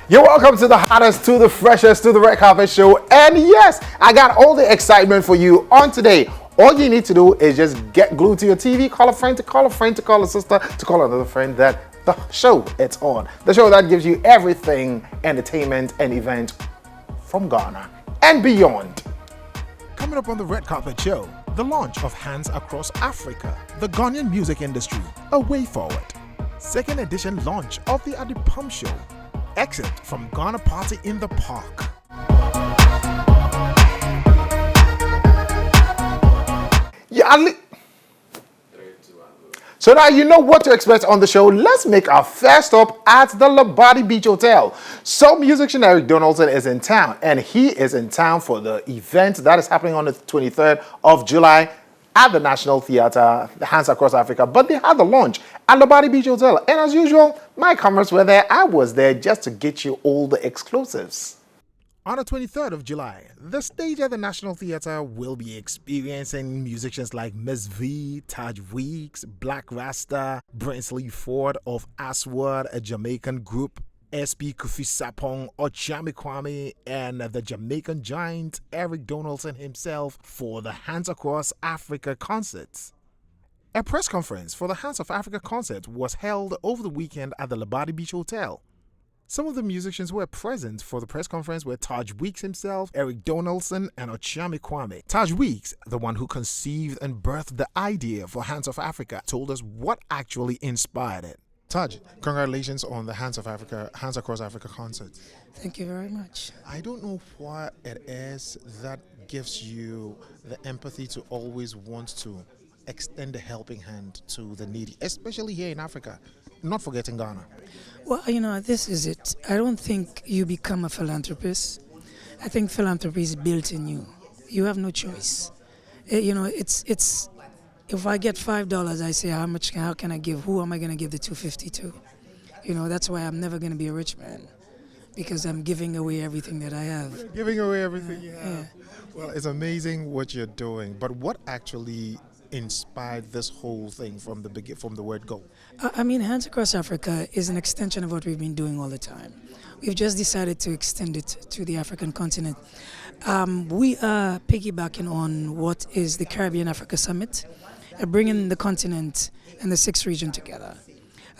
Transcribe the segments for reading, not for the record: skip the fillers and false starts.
You're welcome to the hottest, to the freshest, to the red carpet show. And yes, I got all the excitement for you on today. All you need to do is just get glued to your TV, call a friend to call a friend to call a sister to call another friend that the show it's on. The show that gives you everything entertainment and event from Ghana and beyond. Coming up on the red carpet show, the launch of Hands Across Africa, the Ghanaian music industry, a way forward. Second edition launch of the Adipam show. Exit from Ghana Party in the Park. So now you know what to expect on the show. Let's make our first stop at the Labadi Beach Hotel. So musician Eric Donaldson is in town, and he is in town for the event that is happening on the 23rd of July at the National Theatre, Hands Across Africa. But they had the launch at Labadi Beach Hotel. And as usual, my cameras were there. I was there just to get you all the exclusives. On the 23rd of July, the stage at the National Theatre will be experiencing musicians like Miss V, Taj Weeks, Black Rasta, Brinsley Ford of Aswad, a Jamaican group, SP Kofi Sapong, Ochami Kwame, and the Jamaican giant Eric Donaldson himself for the Hands Across Africa concerts. A press conference for the Hands of Africa concert was held over the weekend at the Labadi Beach Hotel. Some of the musicians who were present for the press conference were Taj Weeks himself, Eric Donaldson, and Ochami Kwame. Taj Weeks, the one who conceived and birthed the idea for Hands of Africa, told us what actually inspired it. Taj, congratulations on the Hands of Africa, Hands Across Africa concert. Thank you very much. I don't know what it is that gives you the empathy to always want to extend a helping hand to the needy, especially here in Africa, not forgetting Ghana. Well, this is it. I don't think you become a philanthropist. I think philanthropy is built in you. You have no choice. It's if I get $5, I say, how can I give? Who am I going to give the $2.50 to? That's why I'm never going to be a rich man, because I'm giving away everything that I have. Giving away everything you have. Yeah. Well, it's amazing what you're doing, but what actually inspired this whole thing from the word go? Hands Across Africa is an extension of what we've been doing all the time. We've just decided to extend it to the African continent. We are piggybacking on what is the Caribbean Africa Summit, bringing the continent and the sixth region together.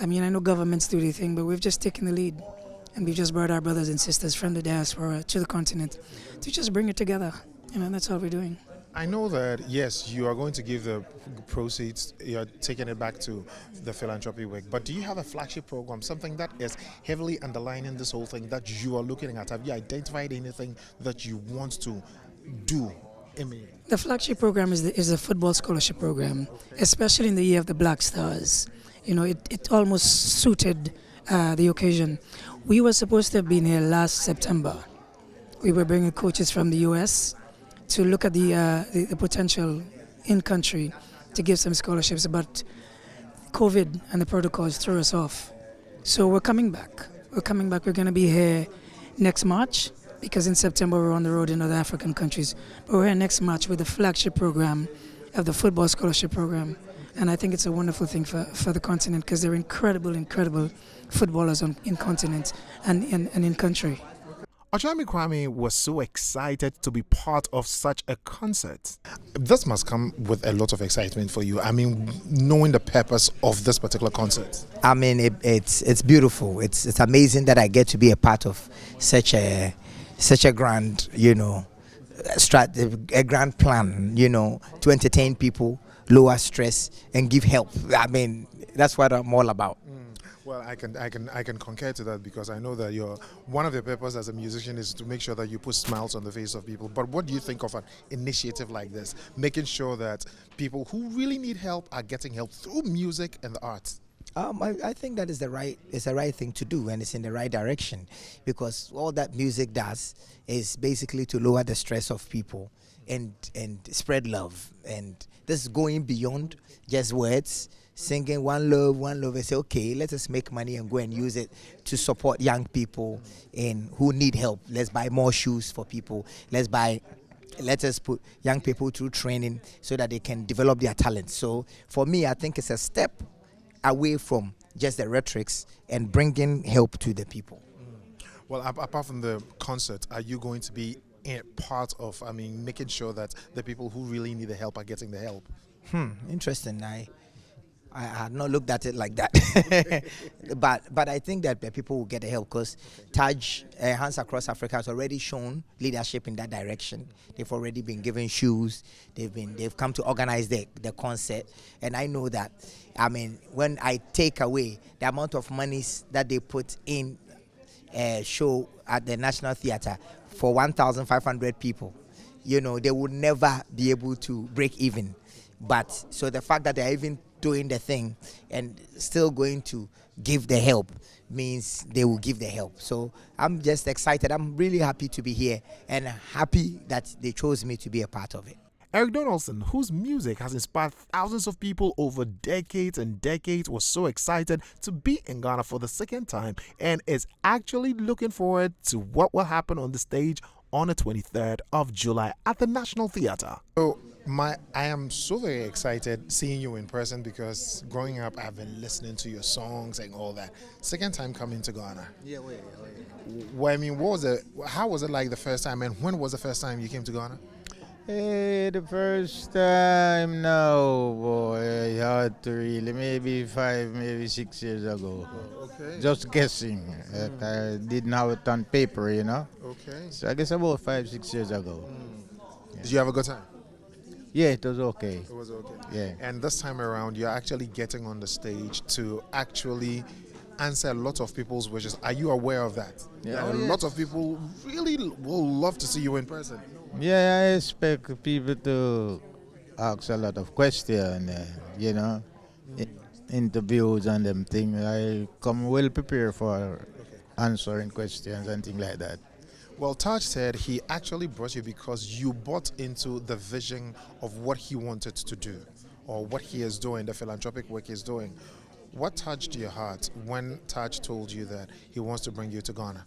I know governments do their thing, but we've just taken the lead, and we've just brought our brothers and sisters from the diaspora to the continent to just bring it together. That's all we're doing. I know that, yes, you are going to give the proceeds, you're taking it back to the philanthropy work, but do you have a flagship program, something that is heavily underlining this whole thing that you are looking at? Have you identified anything that you want to do? The flagship program is a football scholarship program, especially in the year of the Black Stars. It almost suited the occasion. We were supposed to have been here last September. We were bringing coaches from the U.S. to look at the potential in country to give some scholarships, but COVID and the protocols threw us off. So we're coming back. We're going to be here next March, because in September we're on the road in other African countries. But we're here next March with the flagship program of the football scholarship program. And I think it's a wonderful thing for the continent, because they're incredible footballers in continent and in country. Ochami Kwame was so excited to be part of such a concert. This must come with a lot of excitement for you. Knowing the purpose of this particular concert. It's beautiful. It's amazing that I get to be a part of such a grand, a grand plan, to entertain people, lower stress, and give help. That's what I'm all about. Well, I can concur to that, because I know that one of your purpose as a musician is to make sure that you put smiles on the face of people. But what do you think of an initiative like this, making sure that people who really need help are getting help through music and the arts? I think that is the right thing to do, and it's in the right direction, because all that music does is basically to lower the stress of people and spread love. And this is going beyond just words. Singing one love, and say, okay, let us make money and go and use it to support young people who need help. Let's buy more shoes for people. Let us put young people through training so that they can develop their talents. So for me, I think it's a step away from just the rhetorics and bringing help to the people. Well, apart from the concert, are you going to be a part of, I mean, making sure that the people who really need the help are getting the help? Interesting. I had not looked at it like that, but I think that the people will get the help because Taj Hands Across Africa has already shown leadership in that direction. They've already been given shoes. They've come to organize the concert, and I know that. I mean, when I take away the amount of monies that they put in a show at the National Theatre for 1,500 people, they would never be able to break even. But so the fact that they're even doing the thing and still going to give the help means they will give the help. So I'm just excited. I'm really happy to be here and happy that they chose me to be a part of it. Eric Donaldson, whose music has inspired thousands of people over decades and decades, was so excited to be in Ghana for the second time and is actually looking forward to what will happen on the stage on the 23rd of July at the National Theatre. So I am so very excited seeing you in person because growing up I've been listening to your songs and all that. Second time coming to Ghana. Yeah. Well, I mean, how was it like the first time, and when was the first time you came to Ghana? Hey, the first time now, boy, hard to really, maybe 5, maybe 6 years ago. Okay. Just guessing. I didn't have it on paper, Okay. So I guess about 5, 6 years ago. Did you have a good time? Yeah, it was okay. It was okay. Yeah. And this time around, you're actually getting on the stage to actually answer a lot of people's wishes. Are you aware of that? Yeah. That Oh, a yes. lot of people really will love to see you in person. Yeah, I expect people to ask a lot of questions, interviews and them things. I come well prepared for answering questions and things like that. Well, Taj said he actually brought you because you bought into the vision of what he wanted to do or what he is doing, the philanthropic work he's doing. What touched your heart when Taj told you that he wants to bring you to Ghana?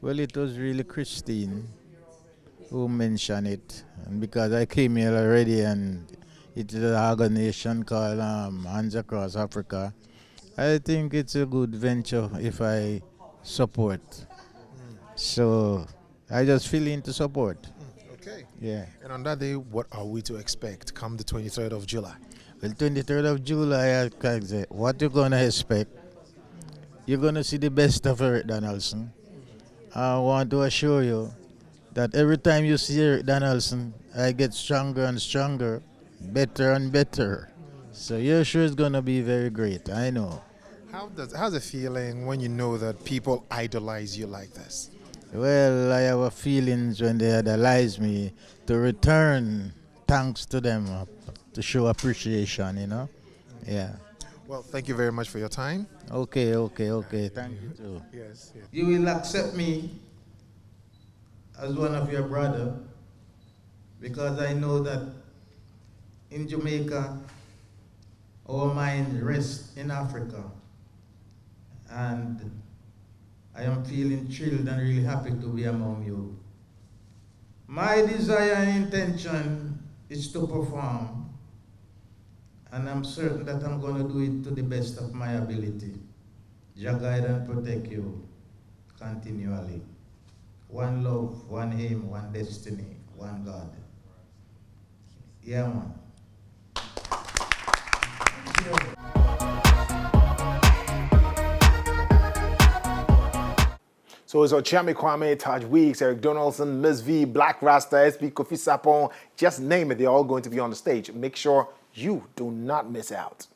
Well, it was really Christine who mentioned it, and because I came here already and it is an organization called Hands Across Africa, I think it's a good venture if I support. So I just feel into support. Okay. Yeah. And on that day, what are we to expect come the 23rd of July? Well, 23rd of July, I can say, what you're going to expect, you're going to see the best of Eric Donaldson. I want to assure you that every time you see Eric Donaldson, I get stronger and stronger, better and better. So you're sure it's going to be very great, I know. How's it feeling when you know that people idolize you like this? Well, I have a feelings when they idolize me to return thanks to them, to show appreciation, Yeah. Well, thank you very much for your time. Okay. Thank you too. Yes. You will accept me as one of your brother because I know that in Jamaica, our mind rests in Africa. And I am feeling thrilled and really happy to be among you. My desire and intention is to perform, and I'm certain that I'm going to do it to the best of my ability. Jah guide and protect you continually. One love, one aim, one destiny, one God. Yeah, man. So it's Ochami Kwame, Taj Weeks, Eric Donaldson, Ms. V, Black Rasta, SB Kofi Sapon, just name it, they're all going to be on the stage. Make sure you do not miss out.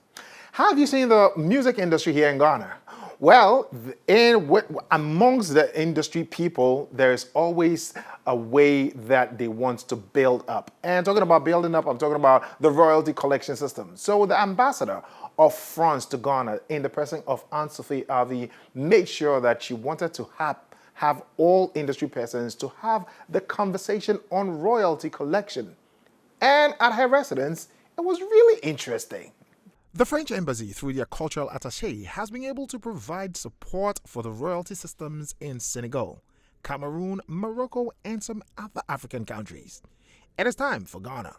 How have you seen the music industry here in Ghana? Well, amongst the industry people, there's always a way that they want to build up. And talking about building up, I'm talking about the royalty collection system. So the ambassador of France to Ghana, in the person of Anne-Sophie Avi, made sure that she wanted to have all industry persons to have the conversation on royalty collection. And at her residence, it was really interesting. The French embassy, through their cultural attaché, has been able to provide support for the royalty systems in Senegal, Cameroon, Morocco, and some other African countries. It is time for Ghana.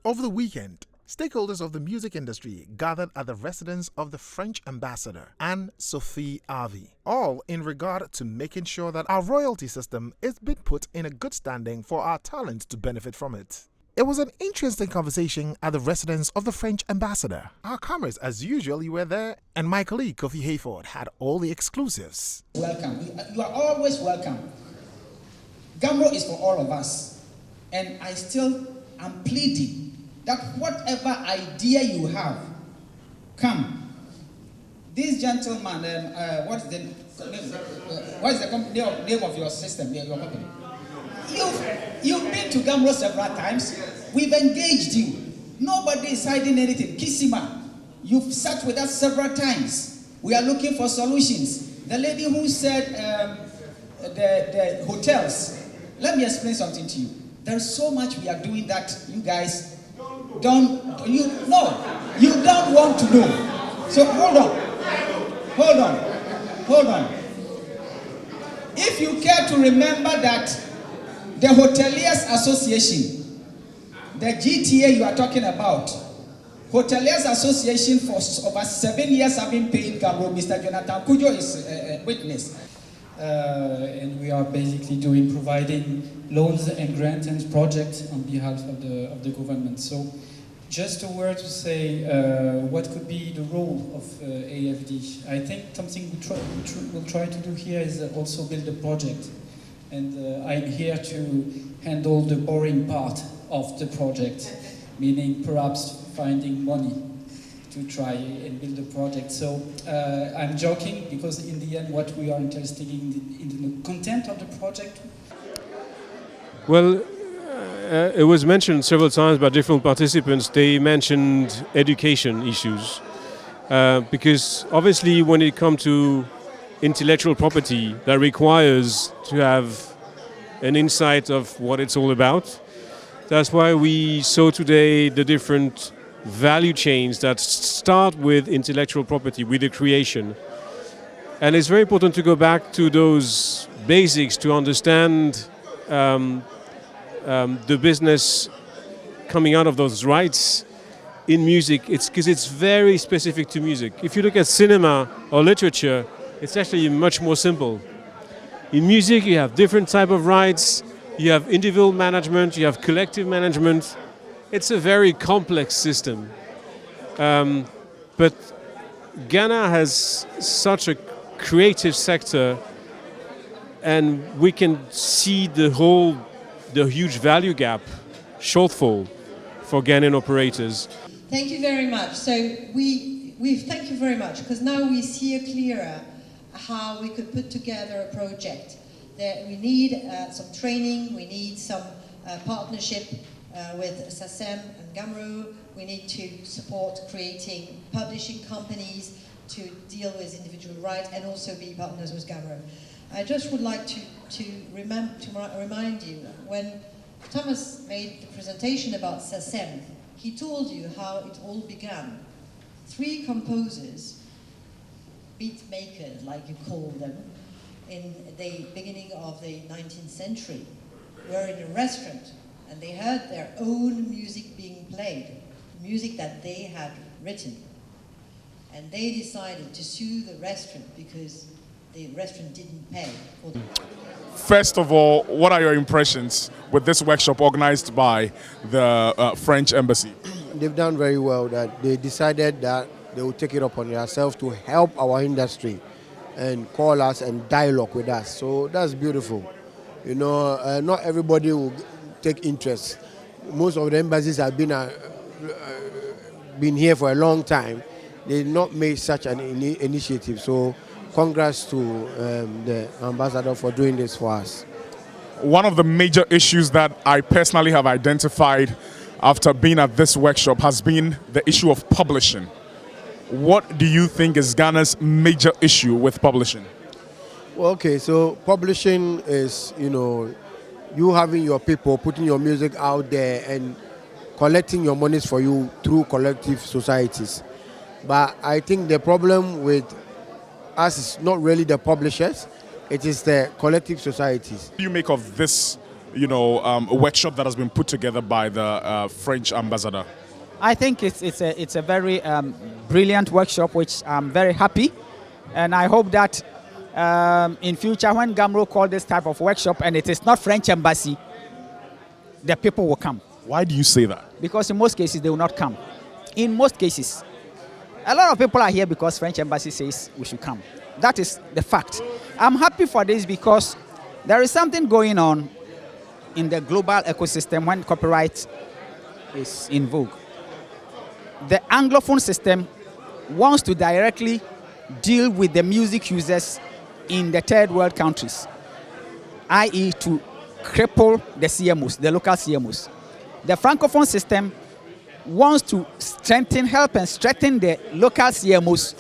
Over the weekend, Stakeholders of the music industry gathered at the residence of the French ambassador, Anne-Sophie Harvey, all in regard to making sure that our royalty system is being put in a good standing for our talent to benefit from it. It was an interesting conversation at the residence of the French ambassador. Our cameras, as usual, were there, and my colleague Kofi Hayford had all the exclusives. Welcome. You are always welcome. Gamro is for all of us. And I still am pleading that whatever idea you have, come. This gentleman, what is the name of your system, your company? You've been to Gamro several times. We've engaged you. Nobody is hiding anything. Kisima, you've sat with us several times. We are looking for solutions. The lady who said the hotels, let me explain something to you. There's so much we are doing that you guys you don't want to know. So hold on. If you care to remember that the Hoteliers Association, the GTA you are talking about, Hoteliers Association for over 7 years have been paying Gamro. Mr. Jonathan Kujo is a witness. And we are basically providing loans and grants and projects on behalf of the government. So just a word to say what could be the role of AFD. I think something we'll try to do here is also build a project. And I'm here to handle the boring part of the project, meaning perhaps finding money to try and build a project. So I'm joking because in the end what we are interested in the content of the project. Well, it was mentioned several times by different participants. They mentioned education issues because obviously when it comes to intellectual property, that requires to have an insight of what it's all about. That's why we saw today the different value chains that start with intellectual property, with the creation. And it's very important to go back to those basics to understand the business coming out of those rights in music. It's because it's very specific to music. If you look at cinema or literature, it's actually much more simple. In music, you have different type of rights. You have individual management, you have collective management. It's a very complex system. But Ghana has such a creative sector, and we can see the huge value gap, shortfall for Ghanaian operators. Thank you very much. So we thank you very much, because now we see clearer how we could put together a project. That we need some training, we need some partnership with SACEM and Gamro. We need to support creating publishing companies to deal with individual rights and also be partners with Gamro. I just would like to remind you, when Thomas made the presentation about SACEM, he told you how it all began. 3 composers, beat makers like you call them, in the beginning of the 19th century, were in a restaurant and they heard their own music being played, music that they had written. And they decided to sue the restaurant because the restaurant didn't pay for them. First of all, what are your impressions with this workshop organized by the French embassy? They've done very well. That they decided that they will take it upon themselves to help our industry and call us and dialogue with us. So that's beautiful. You know, not everybody will take interest. Most of the embassies have been here for a long time. They did not make such an initiative. So congrats to the ambassador for doing this for us. One of the major issues that I personally have identified after being at this workshop has been the issue of publishing. What do you think is Ghana's major issue with publishing? Well, okay, so publishing is, you know, you having your people putting your music out there and collecting your monies for you through collective societies. But I think the problem with us is not really the publishers, it is the collective societies. What do you make of this, you know, workshop that has been put together by the French ambassador? I think it's a very brilliant workshop, which I'm very happy, and I hope that in future when Gamro call this type of workshop and it is not French embassy, the people will come. Why do you say that? Because in most cases they will not come. In most cases, a lot of people are here because French embassy says we should come. That is the fact. I'm happy for this because there is something going on in the global ecosystem when copyright is in vogue. The Anglophone system wants to directly deal with the music users in the third world countries, i.e. to cripple the CMOs, the local CMOs. The Francophone system wants to help and strengthen the local CMOs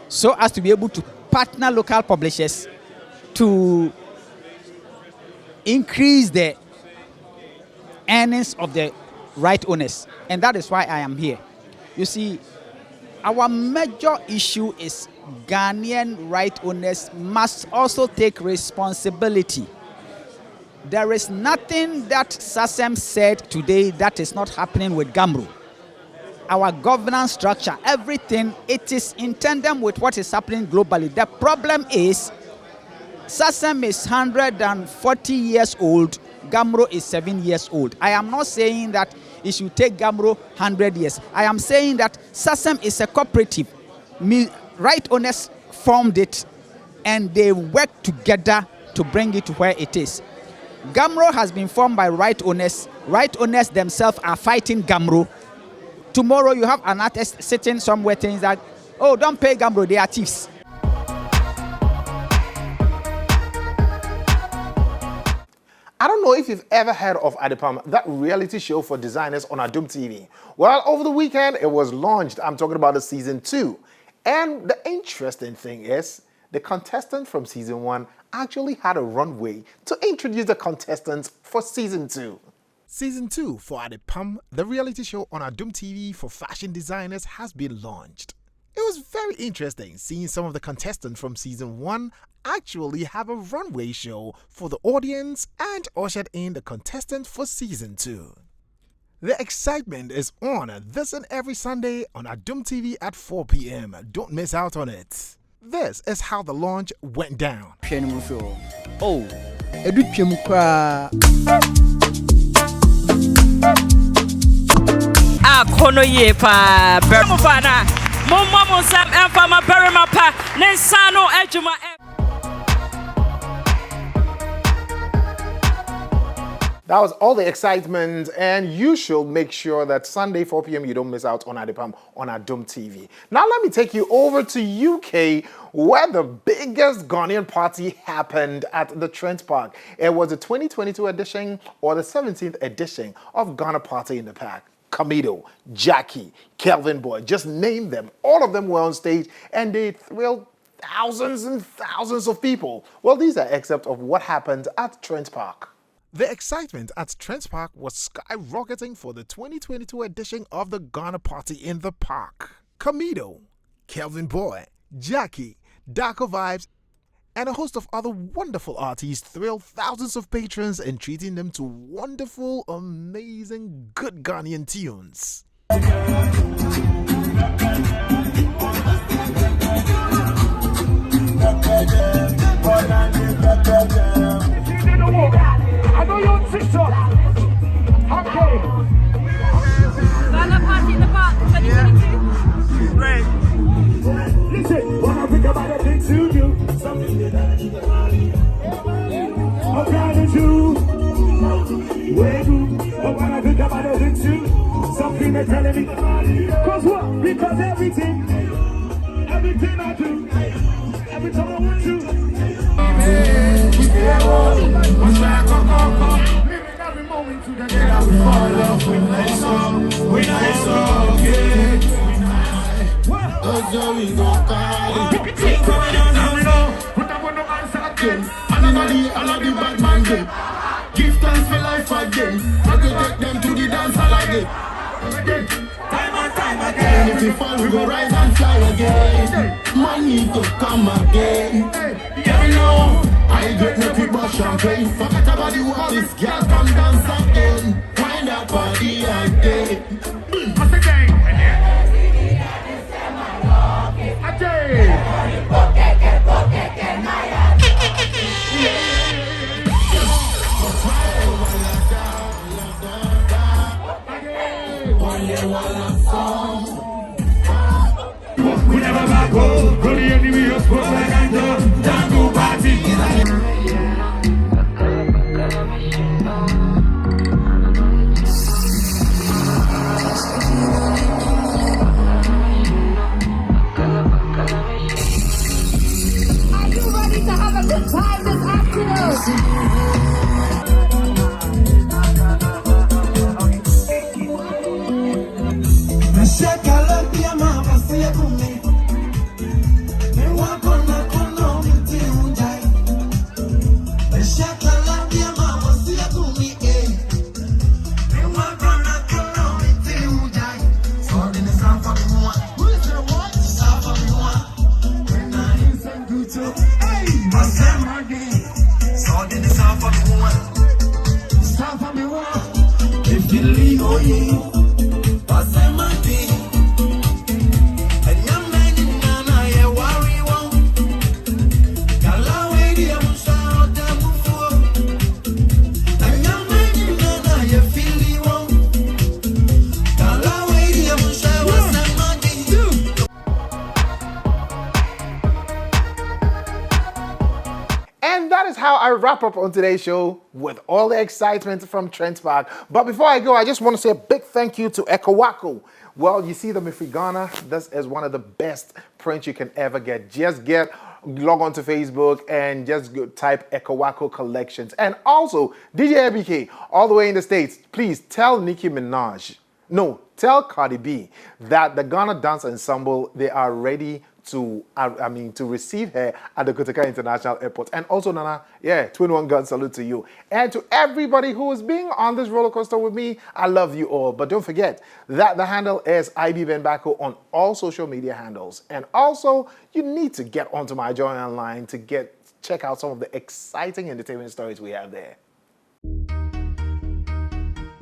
so as to be able to partner local publishers to increase the earnings of the right owners. And that is why I am here. You see, our major issue is Ghanaian right owners must also take responsibility. There is nothing that SASEM said today that is not happening with Gamro. Our governance structure, everything, it is in tandem with what is happening globally. The problem is SASEM is 140 years old, Gamro is 7 years old. I am not saying that it should take Gamro 100 years. I am saying that SASEM is a cooperative. Right owners formed it and they work together to bring it to where it is. Gamro has been formed by right owners. Right owners themselves are fighting Gamro. Tomorrow you have an artist sitting somewhere saying that, oh, don't pay Gamro, they are thieves. I don't know if you've ever heard of Adipam, that reality show for designers on Adum TV. Well, over the weekend, it was launched. I'm talking about the season 2. And the interesting thing is, the contestant from season 1 actually had a runway to introduce the contestants for season 2. Season 2 for Adipam, the reality show on Adum TV for fashion designers, has been launched. It was very interesting seeing some of the contestants from season 1 actually have a runway show for the audience and ushered in the contestants for season 2. The excitement is on this and every Sunday on Adum TV at 4 p.m. Don't miss out on it. This is how the launch went down. Oh, kono ye pa bermufana mumma musam enfama berma pa nensano ejuma. That was all the excitement, and you should make sure that Sunday 4 p.m. you don't miss out on Adipam on Adum TV. Now let me take you over to UK, where the biggest Ghanaian party happened at the Trent Park. It was the 2022 edition or the 17th edition of Ghana Party in the Park. Kamido, Jackie, Kelvin Boy, just name them. All of them were on stage and they thrilled thousands and thousands of people. Well, these are excerpts of what happened at Trent Park. The excitement at Trent Park was skyrocketing for the 2022 edition of the Ghana Party in the Park. Kamido, Kelvin Boy, Jackie, Bako Vibes, and a host of other wonderful artists thrilled thousands of patrons and treating them to wonderful, amazing, good Ghanaian tunes. I know you're on TikTok. Okay. Ghana Party in the Park 2022. Great. Listen, when I think about the things you do, something that I'm trying to do. Where do? But when I think about the things you do, something they're telling me. Cause what? Because everything I do, every time I want to. Living every moment to the day that we fall off. We nice, okay. That's we go carry. Take coming on, we know. Put up on the answer again. Another bad man game. Give thanks for life again. I go take them to the dance hall again. Time and time again. If we fall, we go rise and fly again. Money to come again. Yeah, we know. I get no people champagne. Forget about the world. This girl come dance again. Wind up body again. Once again. just go back and go party. Are you ready to have a good time this If you leave, oh yeah. And that is how I wrap up on today's show with all the excitement from Trent Park. But before I go, I just want to say a big thank you to Ekowako. Well, you see them in Ghana. This is one of the best prints you can ever get. Just log on to Facebook and just type Ekowako Collections. And also, DJ ABK, all the way in the States, please tell Nicki Minaj, tell Cardi B that the Ghana Dance Ensemble, they are ready to receive her at the Kotaka International Airport. And also, Nana, 21 gun salute to you. And to everybody who is being on this roller coaster with me, I love you all. But don't forget that the handle is IB Ben Bako on all social media handles. And also, you need to get onto my Joy Online to check out some of the exciting entertainment stories we have there.